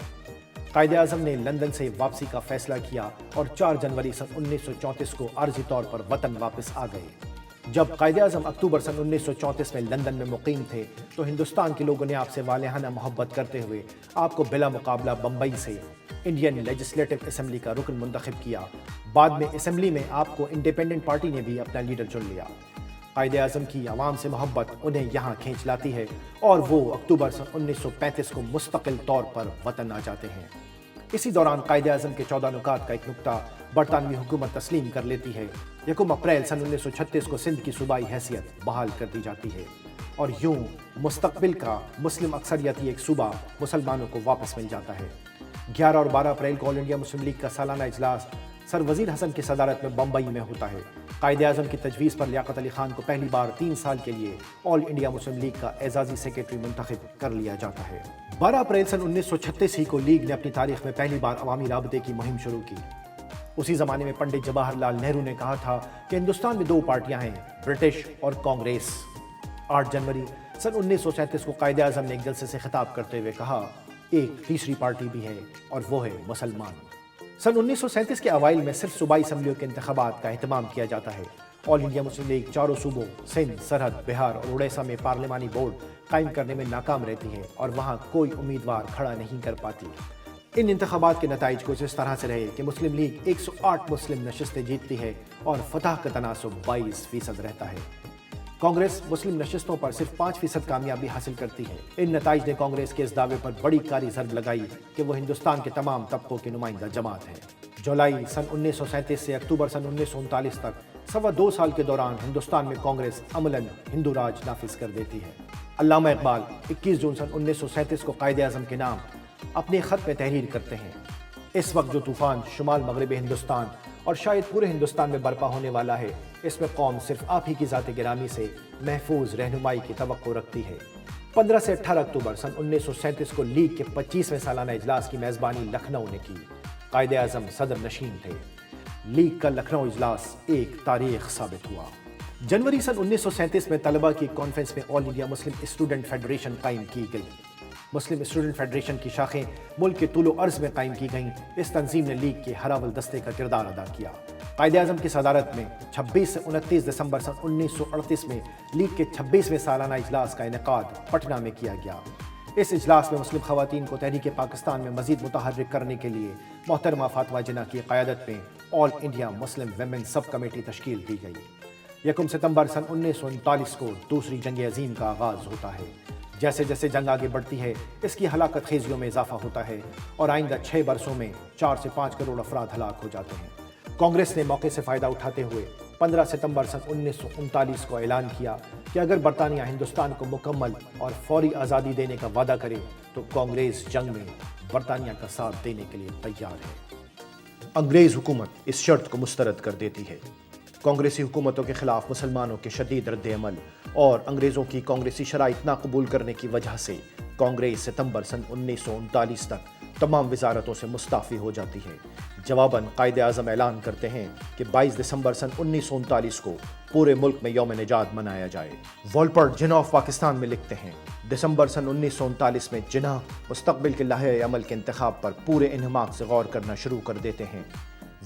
قائد اعظم نے لندن سے واپسی کا فیصلہ کیا اور 4 جنوری سن 1934 کو عارضی طور پر وطن واپس آ گئے۔ جب قائد اعظم اکتوبر سن 1934 میں لندن میں مقیم تھے تو ہندوستان کے لوگوں نے آپ سے والہانہ محبت کرتے ہوئے آپ کو بلا مقابلہ بمبئی سے انڈین لیجسلیٹو اسمبلی کا رکن منتخب کیا۔ بعد میں اسمبلی میں آپ کو انڈیپینڈنٹ پارٹی نے بھی اپنا لیڈر چن لیا۔ قائد اعظم کی عوام سے محبت انہیں یہاں کھینچ لاتی ہے اور وہ اکتوبر سن 1935 کو مستقل طور پر وطن آ جاتے ہیں۔ اسی دوران قائد اعظم کے 14 نکات کا ایک نکتہ برطانوی حکومت تسلیم کر لیتی ہے۔ 1 اپریل سن 1936 کو سندھ کی صوبائی حیثیت بحال کر دی جاتی ہے اور یوں مستقبل کا مسلم اکثریتی ایک صوبہ مسلمانوں کو واپس مل جاتا ہے۔ 11 اور 12 اپریل کو آل انڈیا مسلم لیگ کا سالانہ اجلاس سر وزیر حسن کی صدارت میں بمبئی میں ہوتا ہے۔ قائد اعظم کی تجویز پر لیاقت علی خان کو پہلی بار 3 سال کے لیے آل انڈیا مسلم لیگ کا اعزازی سیکریٹری منتخب کر لیا جاتا ہے۔ 12 اپریل سن 1936 ہی کو لیگ نے اپنی تاریخ میں پہلی بار عوامی رابطے کی مہم شروع کی۔ اسی زمانے میں پنڈت جواہر لال نہرو نے کہا تھا کہ ہندوستان میں 2 پارٹیاں ہیں، برٹش اور کانگریس۔ 8 جنوری سن 1937 کو قائد اعظم نے ایک جلسے سے خطاب کرتے ہوئے کہا، ایک تیسری پارٹی بھی ہے اور وہ ہے مسلمان۔ سن 1937 کے اوائل میں صرف صوبائی اسمبلیوں کے انتخابات کا اہتمام کیا جاتا ہے۔ آل انڈیا مسلم لیگ 4 صوبوں سندھ، سرحد، بہار اور اڑیسہ میں پارلیمانی بورڈ قائم کرنے میں ناکام رہتی ہے اور وہاں کوئی امیدوار کھڑا نہیں کر پاتی۔ ان انتخابات کے نتائج کچھ اس طرح سے رہے کہ مسلم لیگ 108 مسلم نشستیں جیتتی ہے اور فتح کا تناسب 22% رہتا ہے۔ کانگریس مسلم نشستوں پر صرف 5% کامیابی حاصل کرتی ہے۔ ان نتائج نے کانگریس کے اس دعوے پر بڑی کاری ضرب لگائی کہ وہ ہندوستان کے تمام طبقوں کی نمائندہ جماعت ہے۔ جولائی سن 1937 سے اکتوبر سن 1939 تک 2.25 سال کے دوران ہندوستان میں کانگریس عملاً ہندو راج نافذ کر دیتی ہے۔ علامہ اقبال 21 جون سن 1937 کو قائد اعظم کے نام اپنے خط میں تحریر کرتے ہیں، اس وقت جو طوفان شمال مغرب ہندوستان اور شاید پورے ہندوستان میں برپا ہونے والا ہے، اس میں قوم صرف آپ ہی کی ذات گرامی سے محفوظ رہنمائی کی توقع رکھتی ہے۔ 15 سے 18 اکتوبر سن 1937 کو لیگ کے 25ویں سالانہ اجلاس کی میزبانی لکھنؤ نے کی۔ قائد اعظم صدر نشین تھے۔ لیگ کا لکھنؤ اجلاس ایک تاریخ ثابت ہوا۔ جنوری سن 1937 میں طلبہ کی کانفرنس میں آل انڈیا مسلم اسٹوڈنٹ فیڈریشن قائم کی گئی۔ مسلم اسٹوڈنٹ فیڈریشن کی شاخیں ملک کے طول و عرض میں قائم کی گئیں۔ اس تنظیم نے لیگ کے ہراول دستے کا کردار ادا کیا۔ قائد اعظم کی صدارت میں 26 سے 29 دسمبر سن 1938 میں لیگ کے 26ویں سالانہ اجلاس کا انعقاد پٹنہ میں کیا گیا۔ اس اجلاس میں مسلم خواتین کو تحریک پاکستان میں مزید متحرک کرنے کے لیے محترمہ فاطمہ جناح کی قیادت میں آل انڈیا مسلم ویمن سب کمیٹی تشکیل دی گئی۔ 1 ستمبر سن 1939 کو دوسری جنگ عظیم کا آغاز ہوتا ہے۔ جیسے جیسے جنگ آگے بڑھتی ہے، اس کی ہلاکت خیزیوں میں اضافہ ہوتا ہے اور آئندہ 6 برسوں میں 4 سے 5 کروڑ افراد ہلاک ہو جاتے ہیں۔ کانگریس نے موقع سے فائدہ اٹھاتے ہوئے 15 ستمبر سن 1939 کو اعلان کیا کہ اگر برطانیہ ہندوستان کو مکمل اور فوری آزادی دینے کا وعدہ کرے تو کانگریس جنگ میں برطانیہ کا ساتھ دینے کے لیے تیار ہے۔ انگریز حکومت اس شرط کو مسترد کر دیتی ہے۔ کانگریسی حکومتوں کے خلاف مسلمانوں کے شدید رد عمل اور انگریزوں کی کانگریسی شرائط نہ قبول کرنے کی وجہ سے کانگریس ستمبر سن 1939 تک تمام وزارتوں سے مستعفی ہو جاتی ہے۔ جواباً قائد اعظم اعلان کرتے ہیں کہ 22 دسمبر سن 1939 کو پورے ملک میں یوم نجات منایا جائے۔ والپورٹ جناح آف پاکستان میں لکھتے ہیں، دسمبر سن 1939 میں جناح مستقبل کے لائحہ عمل کے انتخاب پر پورے انہماک سے غور کرنا شروع کر دیتے ہیں۔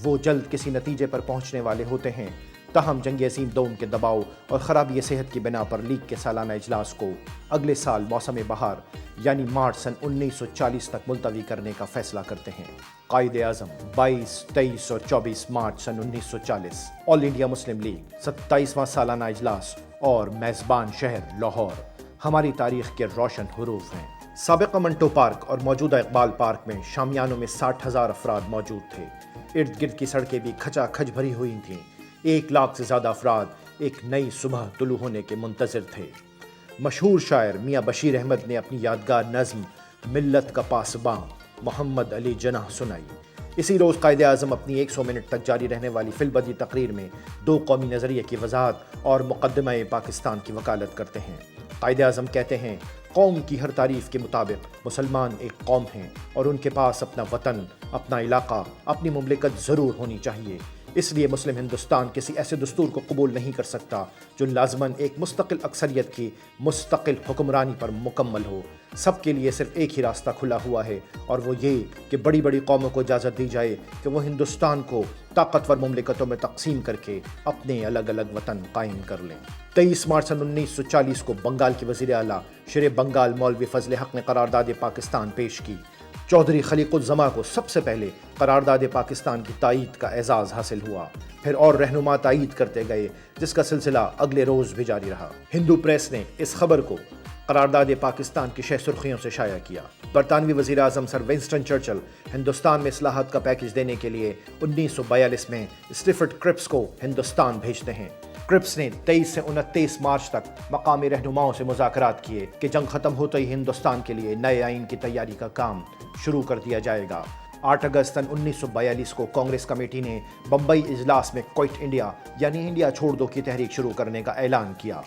وہ جلد کسی نتیجے پر پہنچنے والے ہوتے ہیں تاہم جنگ عظیم دوم کے دباؤ اور خرابی صحت کی بنا پر لیگ کے سالانہ اجلاس کو اگلے سال موسم بہار یعنی مارچ سن 1940 تک ملتوی کرنے کا فیصلہ کرتے ہیں۔ قائد اعظم 22، 23 اور 24 مارچ سن 1940 آل انڈیا مسلم لیگ 27واں سالانہ اجلاس اور میزبان شہر لاہور ہماری تاریخ کے روشن حروف ہیں۔ سابقہ منٹو پارک اور موجودہ اقبال پارک میں شامیانوں میں 60,000 افراد موجود تھے۔ ارد گرد کی سڑکیں بھی کھچا کھچ بھری ہوئی تھیں۔ 1 لاکھ سے زیادہ افراد ایک نئی صبح طلوع ہونے کے منتظر تھے۔ مشہور شاعر میاں بشیر احمد نے اپنی یادگار نظم ملت کا پاسباں محمد علی جناح سنائی۔ اسی روز قائد اعظم اپنی 100 منٹ تک جاری رہنے والی فی البدی تقریر میں 2 قومی نظریے کی وضاحت اور مقدمہ پاکستان کی وکالت کرتے ہیں۔ قائد اعظم کہتے ہیں، قوم کی ہر تعریف کے مطابق مسلمان ایک قوم ہیں اور ان کے پاس اپنا وطن، اپنا علاقہ، اپنی مملکت ضرور ہونی چاہیے۔ اس لیے مسلم ہندوستان کسی ایسے دستور کو قبول نہیں کر سکتا جو لازماً ایک مستقل اکثریت کی مستقل حکمرانی پر مکمل ہو۔ سب کے لیے صرف ایک ہی راستہ کھلا ہوا ہے اور وہ یہ کہ بڑی بڑی قوموں کو اجازت دی جائے کہ وہ ہندوستان کو طاقتور مملکتوں میں تقسیم کر کے اپنے الگ الگ وطن قائم کر لیں۔ 23 مارچ سن 1940 کو بنگال کے وزیر اعلیٰ شیر بنگال مولوی فضل حق نے قرارداد پاکستان پیش کی۔ چودھری خلیق الزماں کو سب سے پہلے قرارداد پاکستان کی تائید کا اعزاز حاصل ہوا، پھر اور رہنما تائید کرتے گئے جس کا سلسلہ اگلے روز بھی جاری رہا۔ ہندو پریس نے اس خبر کو قرارداد پاکستان کی 6 سرخیوں سے شائع کیا۔ برطانوی وزیر اعظم سر ونسٹن چرچل ہندوستان میں اصلاحات کا پیکج دینے کے لیے 1942 میں اسٹیفرڈ کرپس کو ہندوستان بھیجتے ہیں۔ کرپس نے 23 سے 29 مارچ تک مقامی رہنماؤں سے مذاکرات کیے کہ جنگ ختم ہوتے ہی ہندوستان کے لیے نئے آئین کی تیاری کا کام شروع کر دیا جائے گا۔ 8 اگست سن 1942 کو کانگریس کمیٹی نے بمبئی اجلاس میں کوئٹ انڈیا یعنی انڈیا چھوڑ دو کی تحریک شروع کرنے کا اعلان کیا۔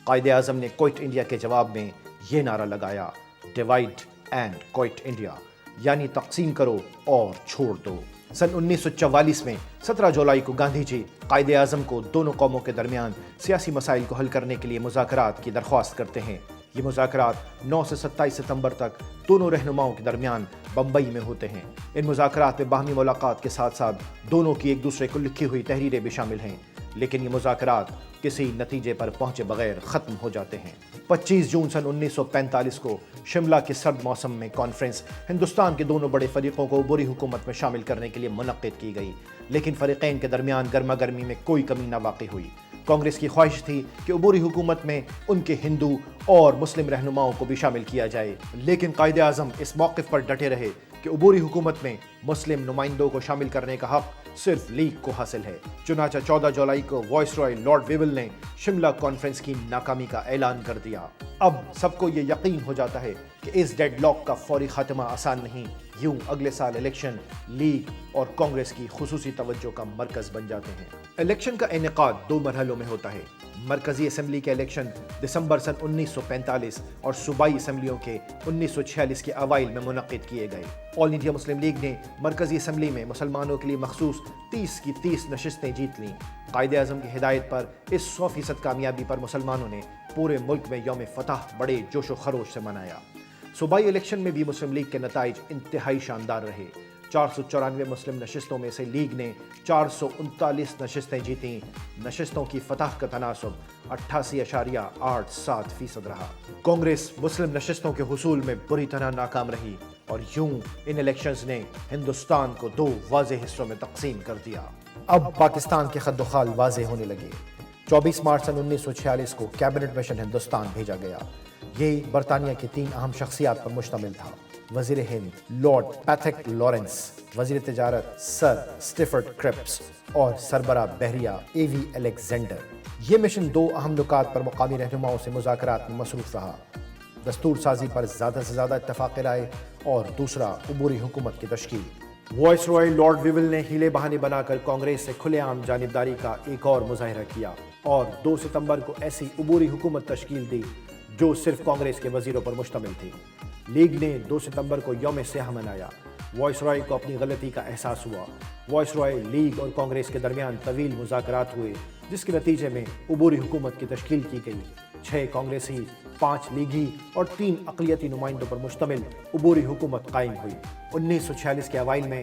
قائد اعظم نے کوئٹ انڈیا کے جواب میں یہ نعرہ لگایا، ڈیوائڈ اینڈ کوئٹ انڈیا، یعنی تقسیم کرو اور چھوڑ دو۔ سن 1944 میں 17 جولائی کو گاندھی جی قائد اعظم کو دونوں قوموں کے درمیان سیاسی مسائل کو حل کرنے کے لیے مذاکرات کی درخواست کرتے ہیں۔ یہ مذاکرات 9 سے 27 ستمبر تک دونوں رہنماؤں کے درمیان بمبئی میں ہوتے ہیں۔ ان مذاکرات میں باہمی ملاقات کے ساتھ ساتھ دونوں کی ایک دوسرے کو لکھی ہوئی تحریریں بھی شامل ہیں، لیکن یہ مذاکرات کسی نتیجے پر پہنچے بغیر ختم ہو جاتے ہیں۔ 25 جون سن 1945 کو شملہ کے سرد موسم میں کانفرنس ہندوستان کے دونوں بڑے فریقوں کو عبوری حکومت میں شامل کرنے کے لیے منعقد کی گئی، لیکن فریقین کے درمیان گرما گرمی میں کوئی کمی نہ واقع ہوئی۔ کانگریس کی خواہش تھی کہ عبوری حکومت میں ان کے ہندو اور مسلم رہنماؤں کو بھی شامل کیا جائے، لیکن قائد اعظم اس موقف پر ڈٹے رہے کہ عبوری حکومت میں مسلم نمائندوں کو شامل کرنے کا حق صرف لیگ کو حاصل ہے۔ چنانچہ 14 جولائی کو وائس رائے لارڈ ویول نے شملہ کانفرنس کی ناکامی کا اعلان کر دیا۔ اب سب کو یہ یقین ہو جاتا ہے کہ اس ڈیڈ لاک کا فوری خاتمہ آسان نہیں، یوں اگلے سال الیکشن لیگ اور کانگریس کی خصوصی توجہ کا مرکز بن جاتے ہیں۔ الیکشن کا انعقاد 2 مرحلوں میں ہوتا ہے۔ مرکزی اسمبلی کے الیکشن دسمبر سن 1945 اور صوبائی اسمبلیوں کے 1946 کے اوائل میں منعقد کیے گئے۔ آل انڈیا مسلم لیگ نے مرکزی اسمبلی میں مسلمانوں کے لیے مخصوص 30 کی 30 نشستیں جیت لیں۔ قائد اعظم کی ہدایت پر اس 100% کامیابی پر مسلمانوں نے پورے ملک میں یوم فتح بڑے جوش و خروش سے منایا۔ صوبائی الیکشن میں بھی مسلم لیگ کے نتائج انتہائی شاندار رہے۔ 494 مسلم نشستوں میں سے لیگ نے 439 نشستیں جیتیں۔ نشستوں کی فتح کا تناسب 88.87% رہا۔ کانگریس مسلم نشستوں کے حصول میں بری طرح ناکام رہی اور یوں ان الیکشنز نے ہندوستان کو 2 واضح حصوں میں تقسیم کر دیا۔ اب پاکستان کے خد و خال واضح ہونے لگے۔ 24 مارچ سن 1946 کو کیبنٹ مشن ہندوستان بھیجا گیا۔ یہ برطانیہ کی 3 اہم شخصیات پر مشتمل تھا: وزیر ہند لارڈ پیتھک لارنس، وزیر تجارت سر اسٹیفرڈ کرپس اور سربراہ بحریہ اے وی الیگزینڈر۔ یہ مشن 2 اہم نکات پر مقامی رہنماؤں سے مذاکرات میں مصروف رہا: دستور سازی پر زیادہ سے زیادہ اتفاق رائے اور دوسرا عبوری حکومت کی تشکیل۔ وائس رائے لارڈ ویول نے ہیلے بہانے بنا کر کانگریس سے کھلے عام جانبداری کا ایک اور مظاہرہ کیا اور 2 ستمبر کو ایسی عبوری حکومت تشکیل دی جو صرف کانگریس کے وزیروں پر مشتمل تھی۔ لیگ نے 2 ستمبر کو یوم سیاہ منایا۔ وائس رائے کو اپنی غلطی کا احساس ہوا۔ وائس رائے لیگ اور کانگریس کے درمیان طویل مذاکرات ہوئے جس کے نتیجے میں عبوری حکومت کی تشکیل کی گئی۔ 6 کانگریسی، 5 لیگی اور 3 اقلیتی نمائندوں پر مشتمل عبوری حکومت قائم ہوئی۔ 1946 کے اوائل میں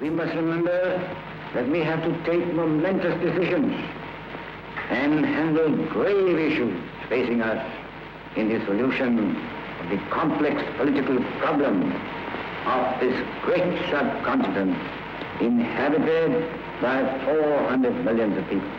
We must remember that we have to take momentous decisions and handle grave issues facing us in the solution of the complex political problem of this great subcontinent inhabited by 400 millions of people.